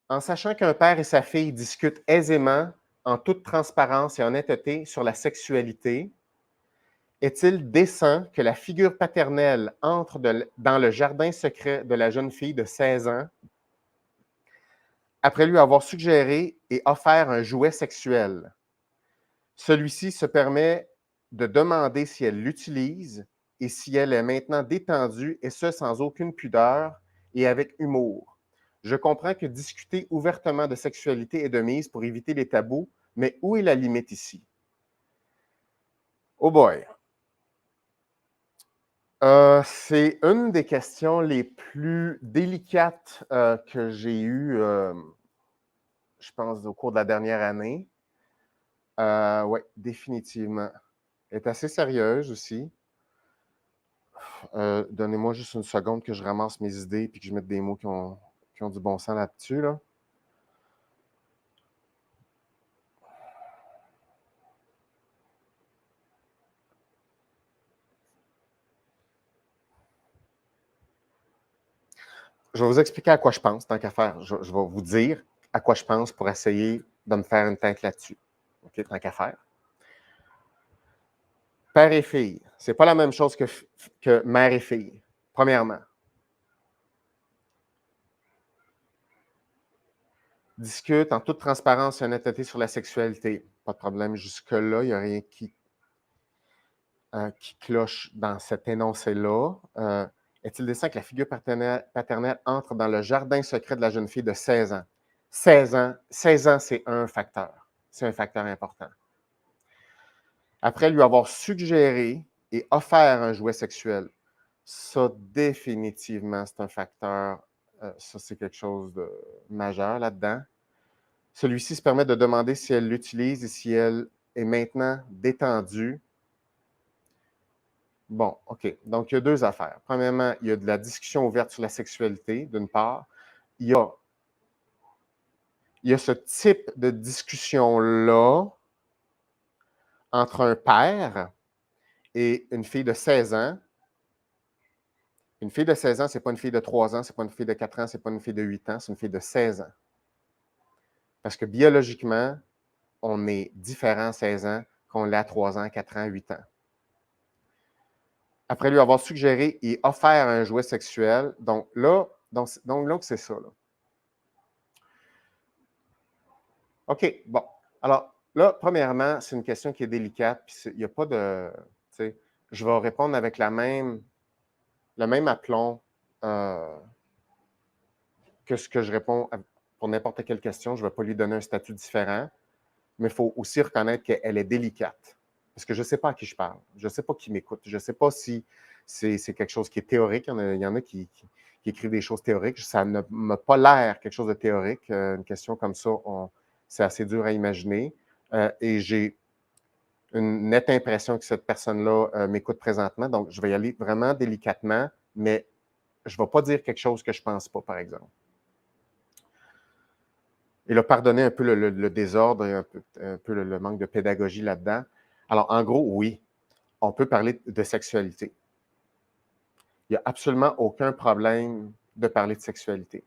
En sachant qu'un père et sa fille discutent aisément, en toute transparence et honnêteté sur la sexualité, est-il décent que la figure paternelle entre dans le jardin secret de la jeune fille de 16 ans après lui avoir suggéré et offert un jouet sexuel? Celui-ci se permet de demander si elle l'utilise et si elle est maintenant détendue, et ce, sans aucune pudeur et avec humour. Je comprends que discuter ouvertement de sexualité est de mise pour éviter les tabous, mais où est la limite ici? Oh boy! C'est une des questions les plus délicates que j'ai eues, je pense, au cours de la dernière année. Oui, définitivement. Elle est assez sérieuse aussi. Donnez-moi juste une seconde que je ramasse mes idées et que je mette des mots qui ont du bon sens là-dessus. Là. Je vais vous expliquer à quoi je pense, tant qu'à faire. Je vais vous dire à quoi je pense pour essayer de me faire une tête là-dessus. OK, tant qu'à faire. Père et fille, c'est pas la même chose que mère et fille, premièrement. Discute en toute transparence et honnêteté sur la sexualité. Pas de problème jusque-là, il n'y a rien qui cloche dans cet énoncé-là. Est-il décent que la figure paternelle entre dans le jardin secret de la jeune fille de 16 ans? 16 ans, c'est un facteur. C'est un facteur important. Après lui avoir suggéré et offert un jouet sexuel, ça, définitivement, c'est un facteur, ça, c'est quelque chose de majeur là-dedans. Celui-ci se permet de demander si elle l'utilise et si elle est maintenant détendue. Bon, OK. Donc, il y a deux affaires. Premièrement, il y a de la discussion ouverte sur la sexualité, d'une part. Il y a, il y a ce type de discussion-là entre un père et une fille de 16 ans. Une fille de 16 ans, ce n'est pas une fille de 3 ans, ce n'est pas une fille de 4 ans, ce n'est pas une fille de 8 ans, c'est une fille de 16 ans. Parce que biologiquement, on est différent à 16 ans qu'on l'est à 3 ans, 4 ans, 8 ans. Après lui avoir suggéré et offert un jouet sexuel, donc là, c'est ça. Là. OK, bon. Alors, là, premièrement, c'est une question qui est délicate, puis il n'y a pas de. Tu sais, je vais répondre avec le même aplomb que ce que je réponds pour n'importe quelle question. Je ne vais pas lui donner un statut différent, mais il faut aussi reconnaître qu'elle est délicate. Parce que je ne sais pas à qui je parle. Je ne sais pas qui m'écoute. Je ne sais pas si c'est quelque chose qui est théorique. Il y en a qui écrivent des choses théoriques. Ça ne m'a pas l'air quelque chose de théorique. Une question comme ça, c'est assez dur à imaginer. Et j'ai une nette impression que cette personne-là m'écoute présentement. Donc, je vais y aller vraiment délicatement, mais je ne vais pas dire quelque chose que je ne pense pas, par exemple. Et là, pardonnez un peu le désordre et un peu le manque de pédagogie là-dedans. Alors, en gros, oui, on peut parler de sexualité. Il n'y a absolument aucun problème de parler de sexualité.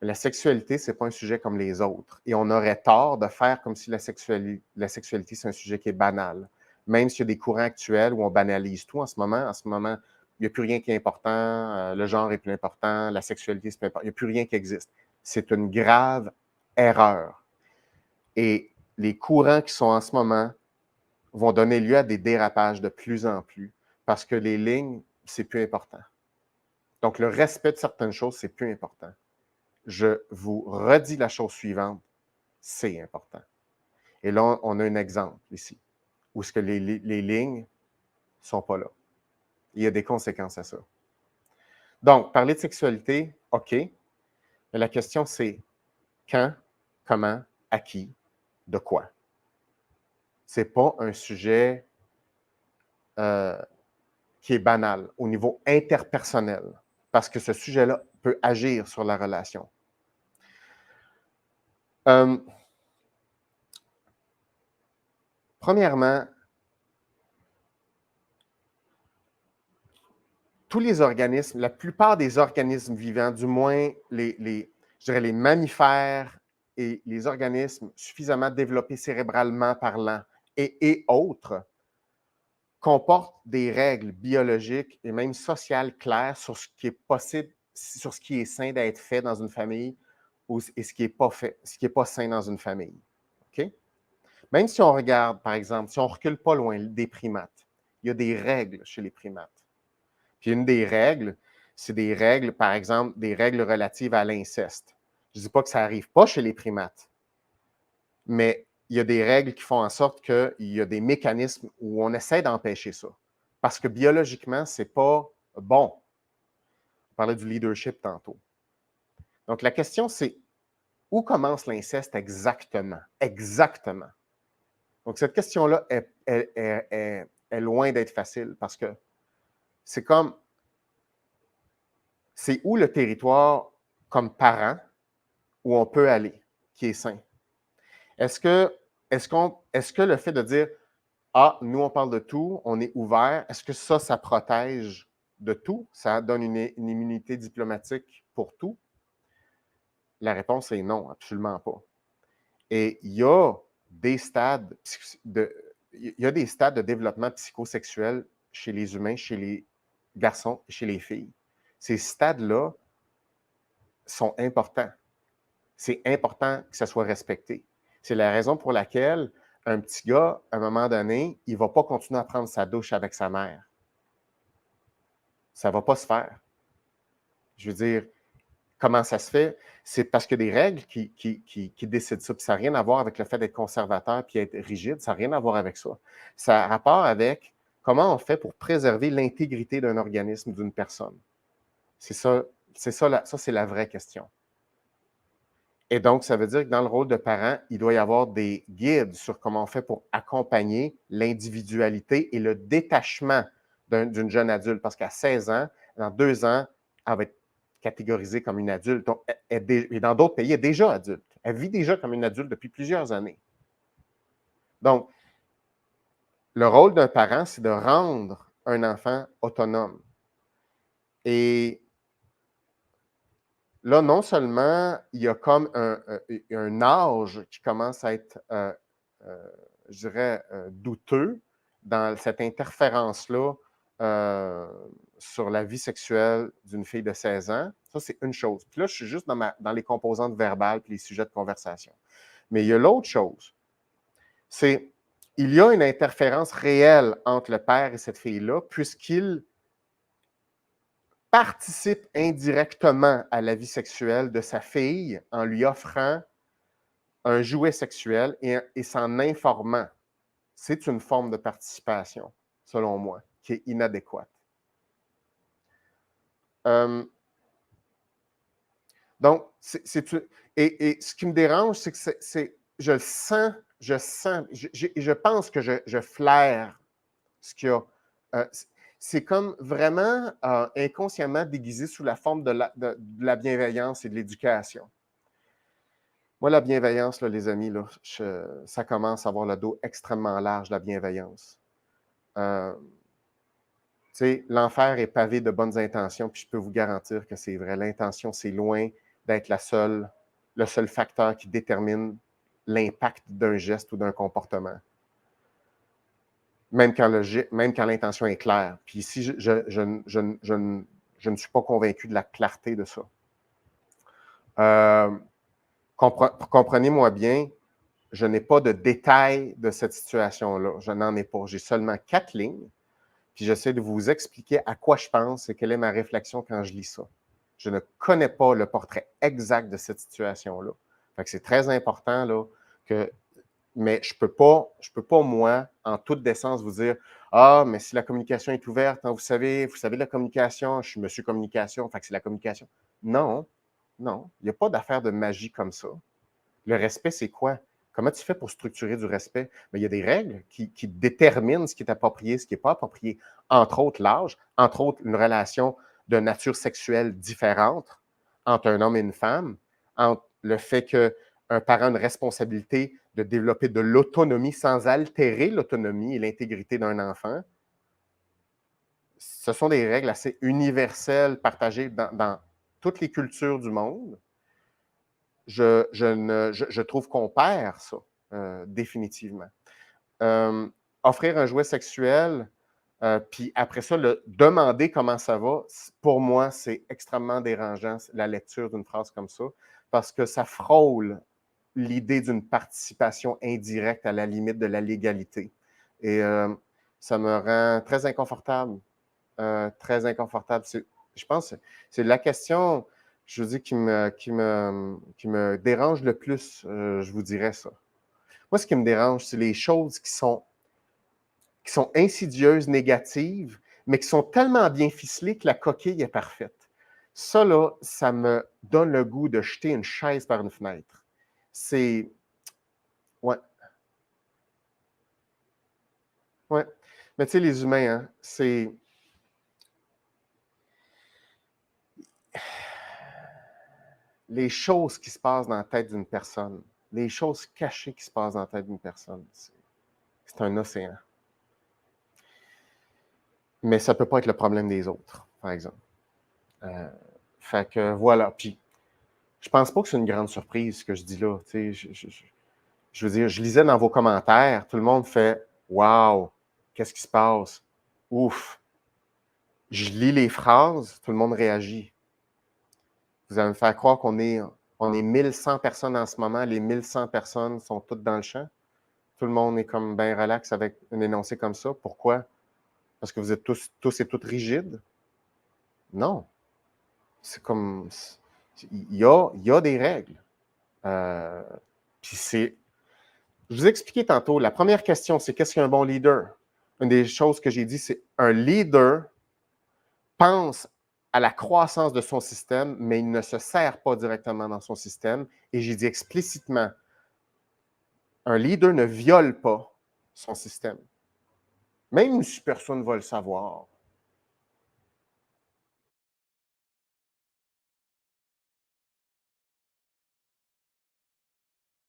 La sexualité, ce n'est pas un sujet comme les autres. Et on aurait tort de faire comme si la sexualité, c'est un sujet qui est banal. Même s'il y a des courants actuels où on banalise tout en ce moment, il n'y a plus rien qui est important, le genre est plus important, la sexualité, c'est plus important, il n'y a plus rien qui existe. C'est une grave erreur. Et les courants qui sont en ce moment vont donner lieu à des dérapages de plus en plus parce que les lignes, c'est plus important. Donc, le respect de certaines choses, c'est plus important. Je vous redis la chose suivante, c'est important. Et là, on a un exemple ici, où ce que les lignes ne sont pas là. Il y a des conséquences à ça. Donc, parler de sexualité, OK, mais la question, c'est quand, comment, à qui, de quoi. Ce n'est pas un sujet qui est banal au niveau interpersonnel, parce que ce sujet-là peut agir sur la relation. Premièrement, tous les organismes, la plupart des organismes vivants, du moins je dirais, les mammifères et les organismes suffisamment développés cérébralement parlant et autres comportent des règles biologiques et même sociales claires sur ce qui est possible, sur ce qui est sain d'être fait dans une famille et ce qui n'est pas fait, ce qui n'est pas sain dans une famille. OK? Même si on regarde, par exemple, si on ne recule pas loin des primates, il y a des règles chez les primates. Puis une des règles, c'est des règles, par exemple, des règles relatives à l'inceste. Je ne dis pas que ça n'arrive pas chez les primates, mais il y a des règles qui font en sorte qu'il y a des mécanismes où on essaie d'empêcher ça. Parce que biologiquement, ce n'est pas bon. On parlait du leadership tantôt. Donc, la question, c'est où commence l'inceste exactement? Exactement. Donc, cette question-là est loin d'être facile parce que c'est comme, c'est où le territoire comme parent où on peut aller, qui est sain? Est-ce que le fait de dire, ah, nous, on parle de tout, on est ouvert, est-ce que ça protège de tout? Ça donne une immunité diplomatique pour tout? La réponse est non, absolument pas. Et il y a des stades de développement psychosexuel chez les humains, chez les garçons et chez les filles. Ces stades-là sont importants. C'est important que ça soit respecté. C'est la raison pour laquelle un petit gars, à un moment donné, il ne va pas continuer à prendre sa douche avec sa mère. Ça ne va pas se faire. Je veux dire, comment ça se fait? C'est parce qu'il y a des règles qui décident ça. Puis ça n'a rien à voir avec le fait d'être conservateur puis être rigide. Ça n'a rien à voir avec ça. Ça a rapport avec comment on fait pour préserver l'intégrité d'un organisme, d'une personne. Ça, c'est la vraie question. Et donc, ça veut dire que dans le rôle de parent, il doit y avoir des guides sur comment on fait pour accompagner l'individualité et le détachement d'une jeune adulte. Parce qu'à 16 ans, dans 2 ans, elle va être catégorisée comme une adulte. Donc, et dans d'autres pays, elle est déjà adulte. Elle vit déjà comme une adulte depuis plusieurs années. Donc, le rôle d'un parent, c'est de rendre un enfant autonome. Et là, non seulement il y a comme un âge qui commence à être, je dirais, douteux dans cette interférence-là sur la vie sexuelle d'une fille de 16 ans. Ça, c'est une chose. Puis là, je suis juste dans les composantes verbales et les sujets de conversation. Mais il y a l'autre chose, c'est il y a une interférence réelle entre le père et cette fille-là, puisqu'il participe indirectement à la vie sexuelle de sa fille en lui offrant un jouet sexuel et s'en informant. C'est une forme de participation, selon moi, qui est inadéquate. Donc, et ce qui me dérange, c'est que je le sens, je pense que je flaire ce qu'il y a. C'est comme vraiment inconsciemment déguisé sous la forme de la bienveillance et de l'éducation. Moi, la bienveillance, là, les amis, là, ça commence à avoir le dos extrêmement large, la bienveillance. L'enfer est pavé de bonnes intentions, puis je peux vous garantir que c'est vrai. L'intention, c'est loin d'être le seul facteur qui détermine l'impact d'un geste ou d'un comportement. Même quand l'intention est claire. Puis ici, je ne suis pas convaincu de la clarté de ça. Comprenez-moi bien, je n'ai pas de détails de cette situation-là. Je n'en ai pas. J'ai seulement 4 lignes, puis j'essaie de vous expliquer à quoi je pense et quelle est ma réflexion quand je lis ça. Je ne connais pas le portrait exact de cette situation-là. Fait que c'est très important là, mais je peux pas, moi, en toute décence, vous dire ah, mais si la communication est ouverte, hein, vous savez la communication, je suis monsieur communication, fait que c'est la communication. Non, non, il n'y a pas d'affaire de magie comme ça. Le respect, c'est quoi? Comment tu fais pour structurer du respect? Bien, il y a des règles qui déterminent ce qui est approprié, ce qui n'est pas approprié. Entre autres, l'âge, entre autres, une relation de nature sexuelle différente entre un homme et une femme, entre le fait qu'un parent a une responsabilité de développer de l'autonomie sans altérer l'autonomie et l'intégrité d'un enfant. Ce sont des règles assez universelles partagées dans toutes les cultures du monde. je trouve qu'on perd ça, définitivement. Offrir un jouet sexuel, puis après ça, le demander comment ça va, pour moi, c'est extrêmement dérangeant, la lecture d'une phrase comme ça, parce que ça frôle l'idée d'une participation indirecte à la limite de la légalité. Et ça me rend très inconfortable. Très inconfortable. Je pense que c'est la question, je vous dis, qui me dérange le plus, je vous dirais ça. Moi, ce qui me dérange, c'est les choses qui sont insidieuses, négatives, mais qui sont tellement bien ficelées que la coquille est parfaite. Ça, là, ça me donne le goût de jeter une chaise par une fenêtre. C'est... Ouais, ouais. Mais tu sais, les humains, hein, c'est... Les choses qui se passent dans la tête d'une personne, les choses cachées qui se passent dans la tête d'une personne, c'est un océan. Mais ça ne peut pas être le problème des autres, par exemple. Fait que voilà. Puis, je pense pas que c'est une grande surprise ce que je dis là. Je veux dire, je lisais dans vos commentaires, tout le monde fait Waouh, qu'est-ce qui se passe? Ouf. Je lis les phrases, tout le monde réagit. Vous allez me faire croire qu'on est 1100 personnes en ce moment, les 1100 personnes sont toutes dans le champ. Tout le monde est comme bien relax avec un énoncé comme ça. Pourquoi? Parce que vous êtes tous et toutes rigides? Non. C'est comme... Il y a des règles. Puis c'est... Je vous ai expliqué tantôt, la première question, c'est qu'est-ce qu'un bon leader? Une des choses que j'ai dit, c'est un leader pense à la croissance de son système, mais il ne se sert pas directement dans son système. Et j'ai dit explicitement, un leader ne viole pas son système. Même si personne ne va le savoir.